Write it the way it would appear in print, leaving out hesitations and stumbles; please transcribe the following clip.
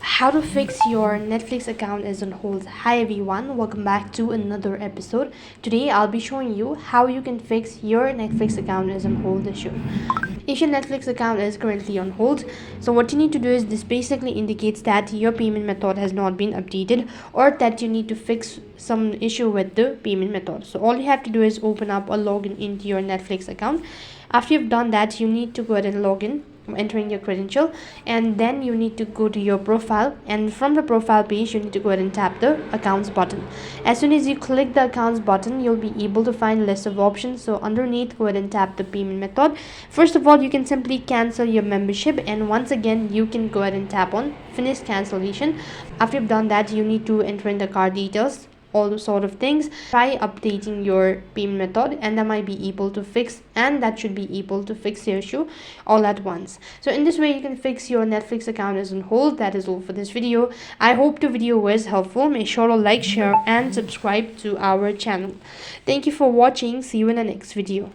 How to fix your Netflix account is on hold. Hi everyone, welcome back to another episode. Today I'll be showing you how you can fix your Netflix account is on hold issue. If your Netflix account is currently on hold, so what you need to do is this basically indicates that your payment method has not been updated or that you need to fix some issue with the payment method. So all you have to do is open up or log in into your Netflix account. After you've done that, you need to go ahead and log in, entering your credential, and then you need to go to your profile, and from the profile page you need to go ahead and tap the accounts button. As soon as you click the accounts button, you'll be able to find a list of options. So underneath, go ahead and tap the payment method. First of all, you can simply cancel your membership, and once again you can go ahead and tap on finish cancellation. After you've done that, you need to enter in the card details, all those sort of things. Try updating your payment method, and that might be able to fix, and that should be able to fix your issue all at once. So in this way you can fix your Netflix account is on hold. That is all for this video. I hope the video was helpful. Make sure to like, share and subscribe to our channel. Thank you for watching. See you in the next video.